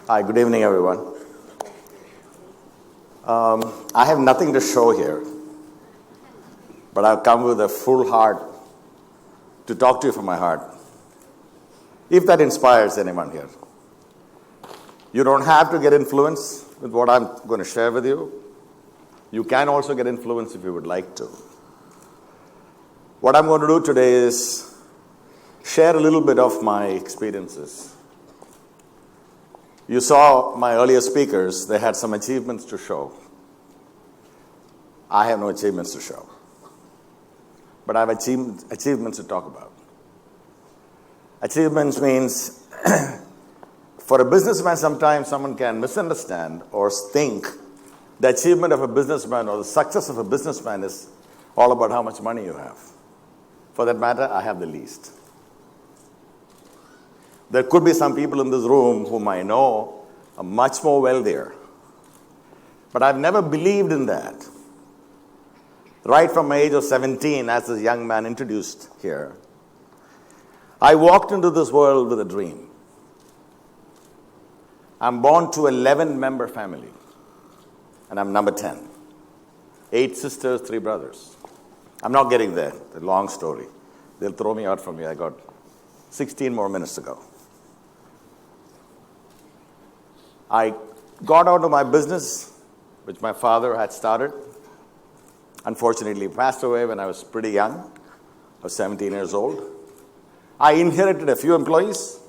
Hi, good evening, everyone. I have nothing to show here, but I've come with a full heart to talk to you from my heart. If that inspires anyone here. You don't have to get influenced with what I'm going to share with you. You can also get influenced if you would like to. What I'm going to do today is share a little bit of my experiences. You saw my earlier speakers, they had some achievements to show. I have no achievements to show. But I have achievements to talk about. Achievements means, for a businessman, sometimes someone can misunderstand or think the achievement of a businessman or the success of a businessman is all about how much money you have. For that matter, I have the least. There could be some people in this room whom I know are much more wealthier. But I've never believed in that. Right from my age of 17, as this young man introduced here, I walked into this world with a dream. I'm born to an 11-member family, and I'm number 10. 8 sisters, 3 brothers. I'm not getting there. It's a long story. They'll throw me out from here. I got 16 more minutes to go. I got out of my business, which my father had started. Unfortunately, he passed away when I was pretty young. I was 17 years old. I inherited a few employees,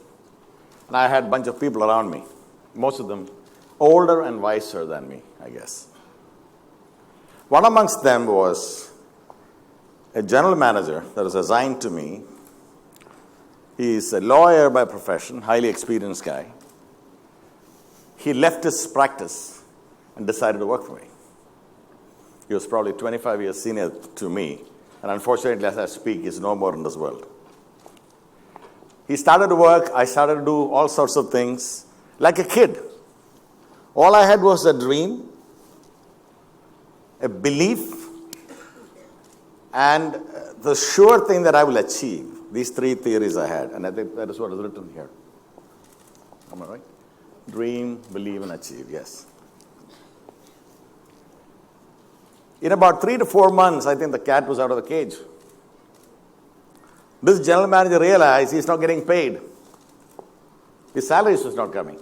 and I had a bunch of people around me, most of them older and wiser than me, I guess. One amongst them was a general manager that was assigned to me. He's a lawyer by profession, highly experienced guy. He left his practice and decided to work for me. He was probably 25 years senior to me, and unfortunately, as I speak, he's no more in this world. He started to work. I started to do all sorts of things like a kid. All I had was a dream, a belief, and the sure thing that I will achieve. These 3 theories I had, and I think that is what is written here. Am I right? Dream, believe, and achieve, yes. In about 3 to 4 months, I think the cat was out of the cage. This general manager realized he's not getting paid. His salaries was not coming.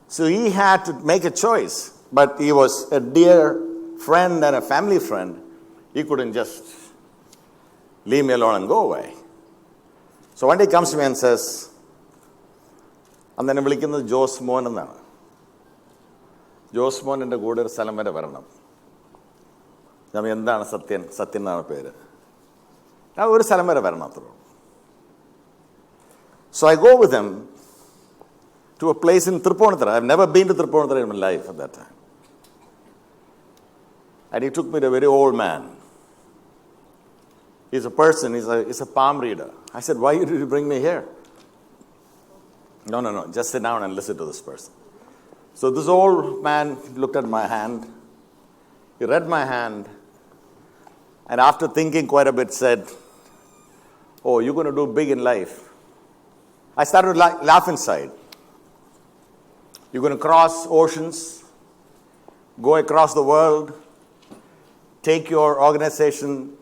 So he had to make a choice. But he was a dear friend and a family friend. He couldn't just leave me alone and go away. So one day he comes to me and says, അന്ന് എന്നെ വിളിക്കുന്നത് ജോസ് മോൻ എന്നാണ്. ജോസ് മോൻ എൻ്റെ കൂടെ ഒരു സ്ഥലം വരെ വരണം. ഞാൻ എന്താണ് സത്യൻ എന്നാണ് പേര്. ഞാൻ ഒരു സ്ഥലം വരെ വരണം അത്രേ. So I go with him to a place in Tripunithura. I've never been to Tripunithura in my life at that time. And he took me to a very old man. He's a person, he's a palm reader. I said, why did you bring me here? No, just sit down and listen to this person. So this old man looked at my hand. He read my hand. And after thinking quite a bit, said, oh, you're going to do big in life. I started to laugh inside. You're going to cross oceans, go across the world, take your organization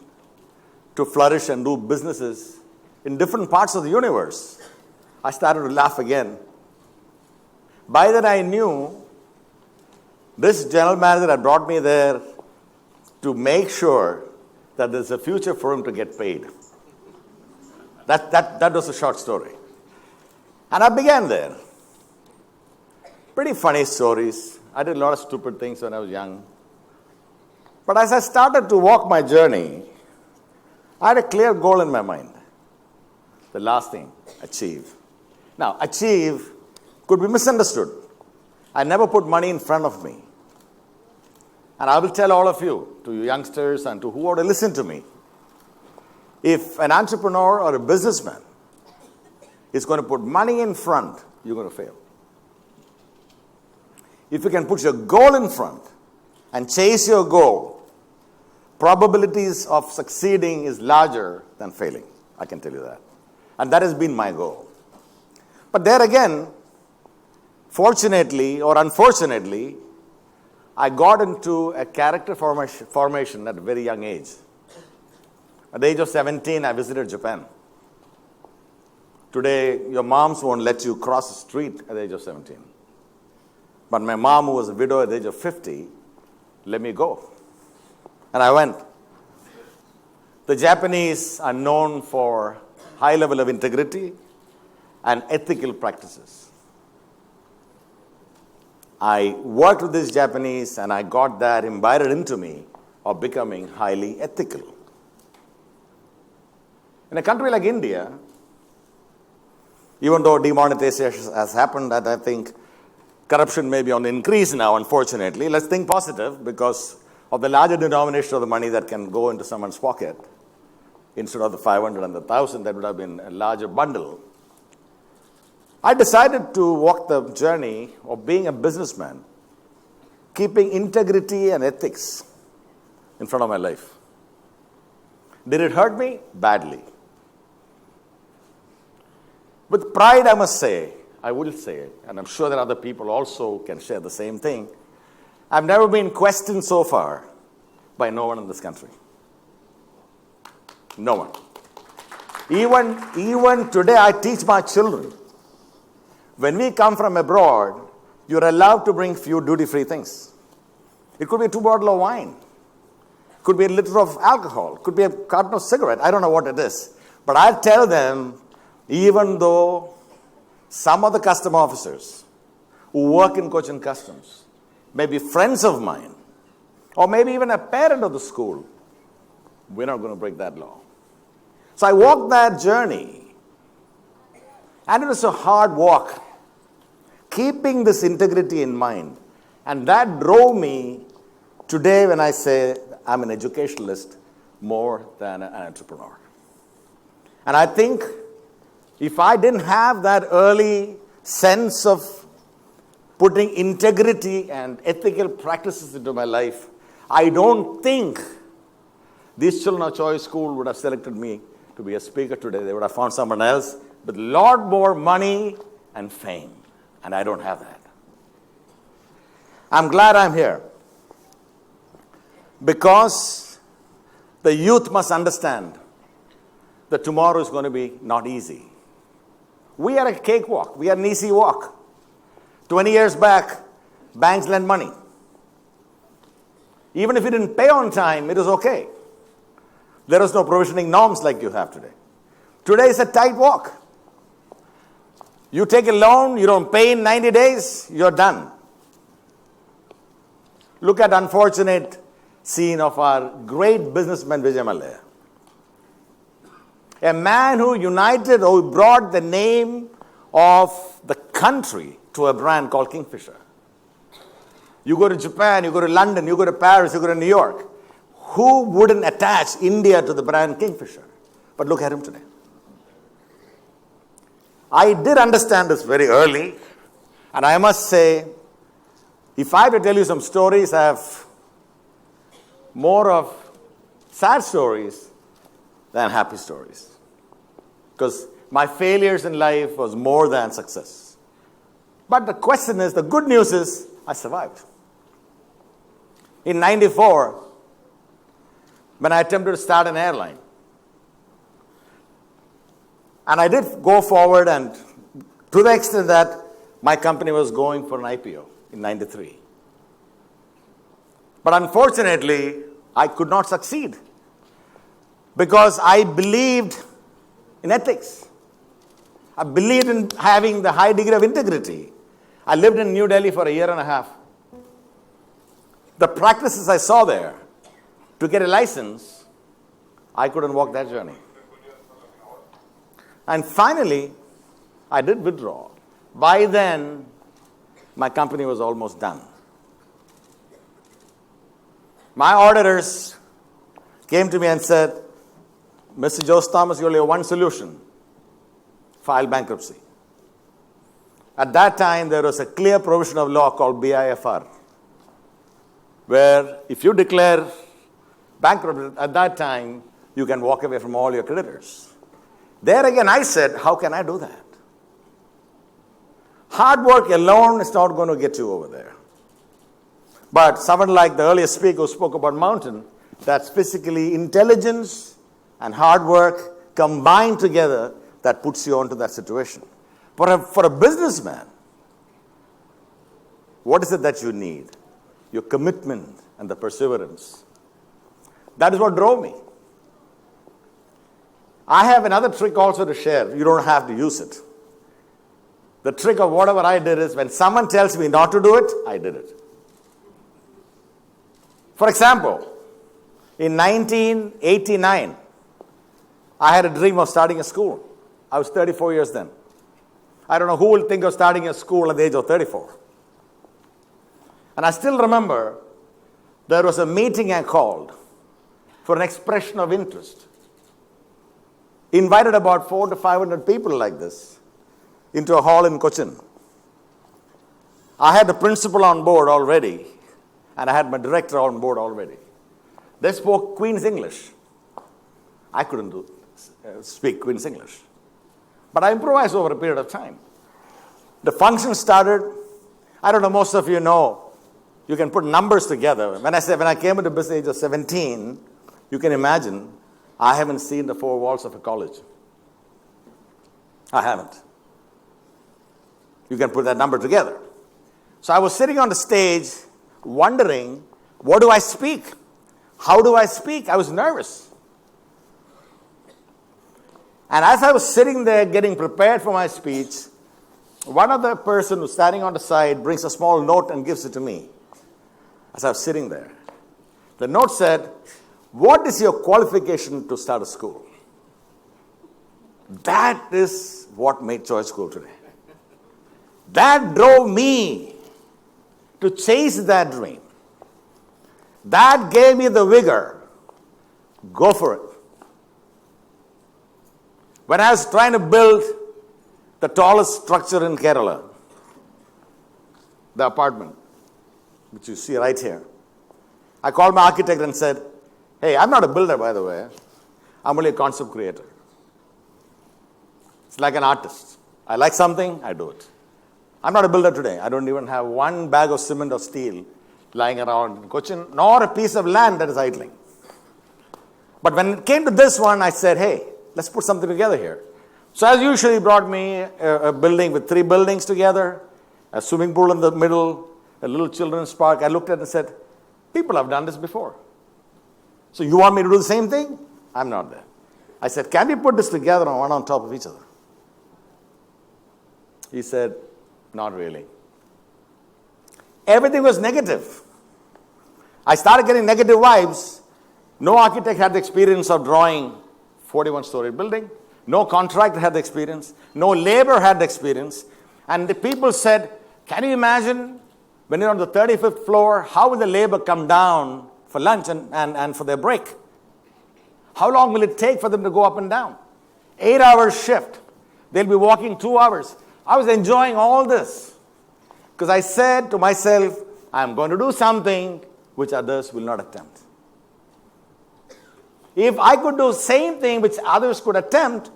to flourish and do businesses in different parts of the universe. I started to laugh again. By then I knew this general manager had brought me there to make sure that there's a future for him to get paid. That was a short story. And I began there. Pretty funny stories. I did a lot of stupid things when I was young. But as I started to walk my journey, I had a clear goal in my mind. The last thing, achieve. Now, achieve could be misunderstood. I never put money in front of me. And I will tell all of you, to you youngsters and to who ought to listen to me, if an entrepreneur or a businessman is going to put money in front, you're going to fail. If you can put your goal in front and chase your goal, probabilities of succeeding is larger than failing. I can tell you that. And that has been my goal. But there again, Fortunately or unfortunately, I got into a character formation at a very young age. At the age of 17, I visited Japan. Today, your moms won't let you cross the street at the age of 17. But my mom, who was a widow at the age of 50, let me go. And I went. The Japanese are known for high level of integrity and ethical practices. I worked with these Japanese and I got that imbibed into me of becoming highly ethical. In a country like India, even though demonetization has happened, and I think corruption may be on the increase now, unfortunately, let's think positive because of the larger denomination of the money that can go into someone's pocket. Instead of the 500 and the 1,000, that would have been a larger bundle. I decided to walk the journey of being a businessman, keeping integrity and ethics in front of my life. Did it hurt me? Badly. With pride, I must say, I will say it, and I'm sure that other people also can share the same thing. I've never been questioned so far by no one in this country. No one. Even today, I teach my children. When we come from abroad, you're allowed to bring few duty-free things. It could be 2 bottles of wine. It could be a liter of alcohol. It could be a carton of cigarette. I don't know what it is. But I tell them, even though some of the custom officers who work in Cochin Customs may be friends of mine, or maybe even a parent of the school, we're not going to break that law. So I walked that journey, and it was a hard walk, keeping this integrity in mind. And that drove me today when I say I'm an educationalist more than an entrepreneur. And I think if I didn't have that early sense of putting integrity and ethical practices into my life, I don't think these children of Choice School would have selected me to be a speaker today. They would have found someone else with a lot more money and fame. And I don't have that. I'm glad I'm here because the youth must understand that tomorrow is going to be not easy. We are a cakewalk. We are an easy walk. 20 years back, banks lent money. Even if you didn't pay on time, it is okay. There is no provisioning norms like you have today. Today is a tight walk. You take a loan, you don't pay in 90 days, you're done. Look at unfortunate scene of our great businessman Vijay Mallya. A man who united, who brought the name of the country to a brand called Kingfisher. You go to Japan, you go to London, you go to Paris, you go to New York. Who wouldn't attach India to the brand Kingfisher? But look at him today. I did understand this very early, and I must say, if I have to tell you some stories, I have more of sad stories than happy stories. Because my failures in life was more than success. But the question is, the good news is, I survived. In 94, when I attempted to start an airline, and I did go forward, and to the extent that my company was going for an IPO in 93. But unfortunately, I could not succeed because I believed in ethics. I believed in having the high degree of integrity. I lived in New Delhi for a year and a half. The practices I saw there to get a license, I couldn't walk that journey. And finally, I did withdraw. By then, my company was almost done. My auditors came to me and said, Mr. Jose Thomas, you only have one solution: file bankruptcy. At that time, there was a clear provision of law called BIFR, where if you declare bankruptcy at that time, you can walk away from all your creditors. There again, I said, how can I do that? Hard work alone is not going to get you over there. But someone like the earlier speaker who spoke about mountain, that's physically intelligence and hard work combined together that puts you onto that situation. For a businessman, what is it that you need? Your commitment and the perseverance. That is what drove me. I have another trick also to share. You don't have to use it. The trick of whatever I did is when someone tells me not to do it, I did it. For example, in 1989, I had a dream of starting a school. I was 34 years then. I don't know who will think of starting a school at the age of 34. And I still remember there was a meeting I called for an expression of interest. Invited about 400 to 500 people like this into a hall in Cochin. I had the principal on board already, and I had my director on board already. They spoke Queen's English. I couldn't speak Queen's English. But I improvised over a period of time. The function started. I don't know, most of you know, you can put numbers together. When I came into business age of 17, you can imagine, I haven't seen the four walls of a college. I haven't. You can put that number together. So I was sitting on the stage wondering, what do I speak? How do I speak? I was nervous. And as I was sitting there getting prepared for my speech, one other person who's standing on the side brings a small note and gives it to me. As I was sitting there, the note said, "What is your qualification to start a school?" That is what made Choice School today. That drove me to chase that dream. That gave me the vigor. Go for it. When I was trying to build the tallest structure in Kerala, the apartment, which you see right here, I called my architect and said, "Hey, I'm not a builder, by the way. I'm only a concept creator. It's like an artist. I like something, I do it. I'm not a builder today. I don't even have one bag of cement or steel lying around in Cochin, nor a piece of land that is idling." But when it came to this one, I said, "Hey, let's put something together here." So as usual, he brought me a building with 3 buildings together, a swimming pool in the middle, a little children's park. I looked at it and said, people have done this before. So you want me to do the same thing? I'm not there. I said, can we put this together one on top of each other? He said, not really. Everything was negative. I started getting negative vibes. No architect had the experience of drawing 41-story building. No contractor had the experience. No labor had the experience. And the people said, can you imagine when you're on the 35th floor, how will the labor come down for lunch and for their break? How long will it take for them to go up and down? 8-hour shift. They'll be walking 2 hours. I was enjoying all this because I said to myself, I'm going to do something which others will not attempt. If I could do the same thing which others could attempt,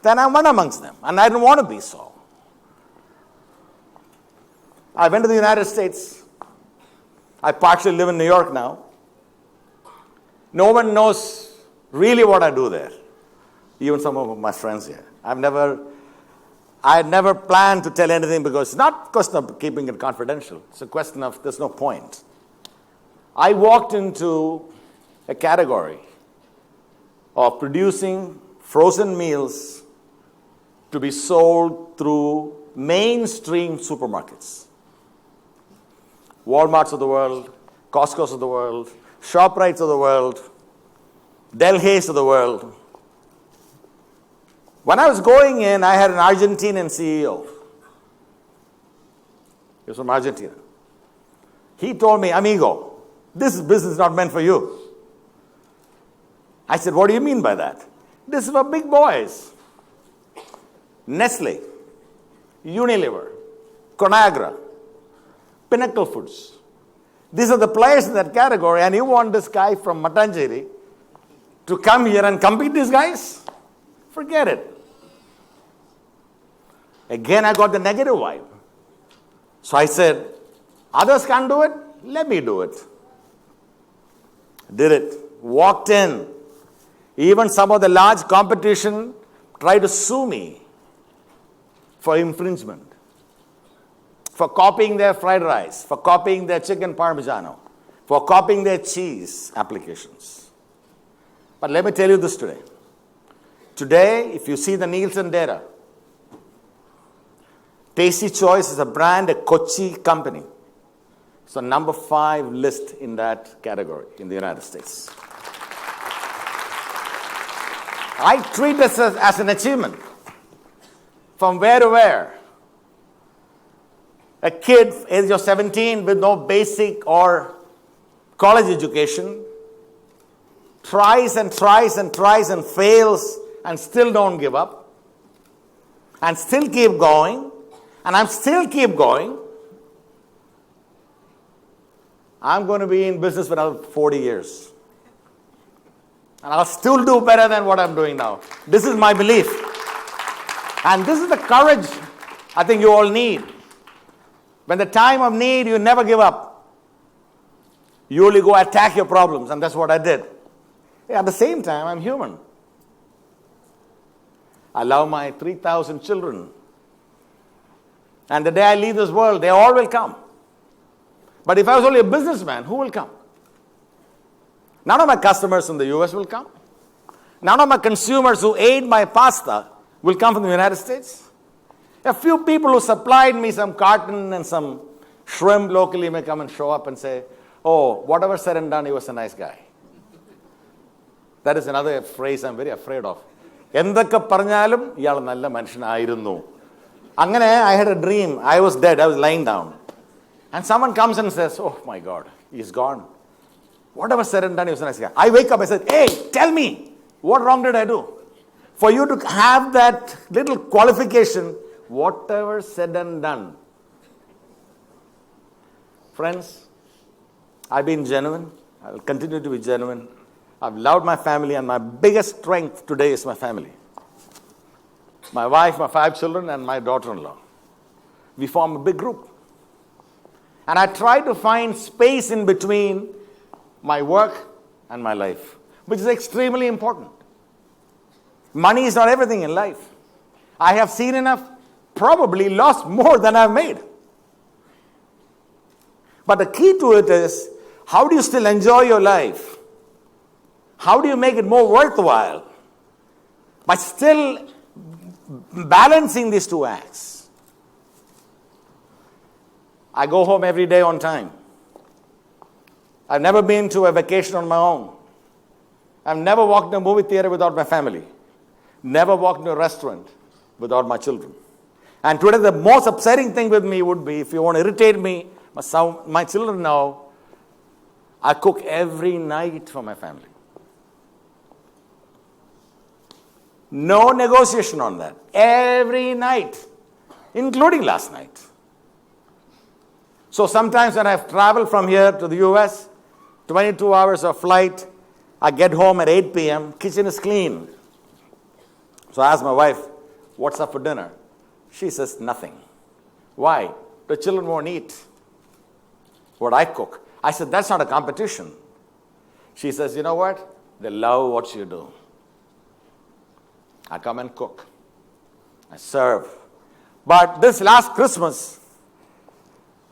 then I'm one amongst them. And I don't want to be so. I went to the United States. I partially live in New York now. No one knows really what I do there. Even some of my friends here. I had never planned to tell anything because it's not a question of keeping it confidential. It's a question of there's no point. I walked into a category of producing frozen meals to be sold through mainstream supermarkets. Walmarts of the world, Costco's of the world, ShopRites of the world, Delhaize of the world. When I was going in, I had an Argentinian CEO. He was from Argentina. He told me, amigo, this business is not meant for you. I said, what do you mean by that? This is for big boys. Nestle, Unilever, Conagra, Pinnacle Foods. These are the players in that category, and you want this guy from Matangere to come here and compete these guys? Forget it. Again, I got the negative vibe. So I said, others can't do it, let me do it. Did it. Walked in. Even some of the large competition tried to sue me for infringement, for copying their fried rice, for copying their chicken parmigiano, for copying their cheese applications. But let me tell you this today. Today, if you see the Nielsen data, Tastee Choice is a brand, a Kochi company. It's the number 5 list in that category in the United States. I treat this as an achievement. From where to where? A kid, age of 17, with no basic or college education, tries and tries and tries and fails and still don't give up, and still keep going, and I'm still keep going. I'm going to be in business for another 40 years. And I'll still do better than what I'm doing now. This is my belief. And this is the courage I think you all need. When the time of need, you never give up. You only go attack your problems, and that's what I did. At the same time, I'm human. I love my 3,000 children. And the day I leave this world, they all will come. But if I was only a businessman, who will come? None of my customers in the US will come. None of my consumers who ate my pasta will come from the United States. A few people who supplied me some carton and some shrimp locally may come and show up and say, oh, whatever said and done, he was a nice guy. That is another phrase I'm very afraid of. എന്തൊക്കെ പറഞ്ഞാലും ഇയാൾ നല്ല മനുഷ്യനായിരുന്നു. അങ്ങനെ I had a dream. I was dead. I was lying down. And someone comes and says, oh my God, he's gone. Whatever said and done, he was a nice guy. I wake up, I said, hey, tell me, what wrong did I do? For you to have that little qualification, whatever said and done. Friends, I've been genuine. I will continue to be genuine. I've loved my family, and my biggest strength today is my family. My wife, my 5 children, and my daughter-in-law. We form a big group. And I try to find space in between my work and my life, which is extremely important. Money is not everything in life. I have seen enough, probably lost more than I've made. But the key to it is, how do you still enjoy your life? How do you make it more worthwhile? By still balancing these two acts. I go home every day on time. I've never been to a vacation on my own. I've never walked in a movie theater without my family. Never walked in a restaurant without my children. And today the most upsetting thing with me would be, if you want to irritate me, my children know, I cook every night for my family. No negotiation on that. Every night, including last night. So sometimes when I've traveled from here to the US, 22 hours of flight, I get home at 8 p.m., kitchen is clean. So I ask my wife, what's up for dinner? She says, nothing. Why? The children won't eat what I cook. I said, that's not a competition. She says, you know what? They love what you do. I come and cook. I serve. But this last Christmas,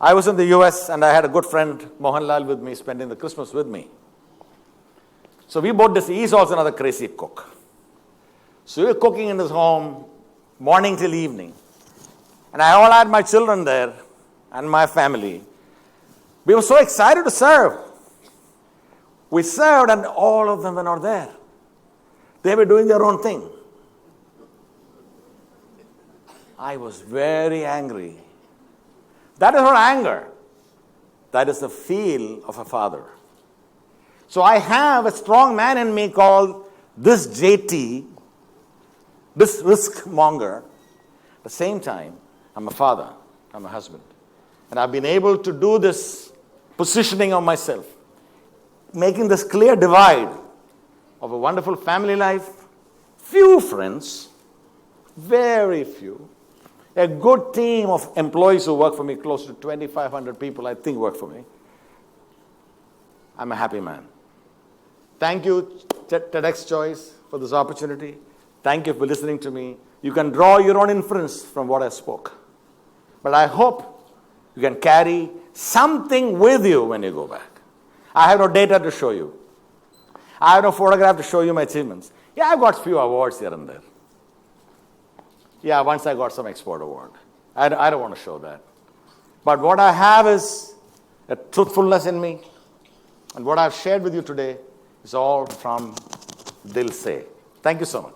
I was in the US and I had a good friend, Mohanlal, with me, spending the Christmas with me. So we both decided, he's also another crazy cook. So we were cooking in his home, morning till evening. And I all had my children there and my family. We were so excited to serve. We served and all of them were not there. They were doing their own thing. I was very angry. That is not anger. That is the feel of a father. So I have a strong man in me called this JT, this risk monger. At the same time, I'm a father, I'm a husband. And I've been able to do this positioning of myself, making this clear divide of a wonderful family life, few friends, very few, a good team of employees who work for me, close to 2,500 people, I think, work for me. I'm a happy man. Thank you, TEDx Choice, for this opportunity. Thank you for listening to me. You can draw your own inference from what I spoke. But I hope you can carry something with you when you go back. I have no data to show you. I have no photograph to show you my achievements. Yeah, I've got a few awards here and there. Yeah, once I got some export award. I don't want to show that. But what I have is a truthfulness in me. And what I've shared with you today is all from Dil Se. Thank you so much.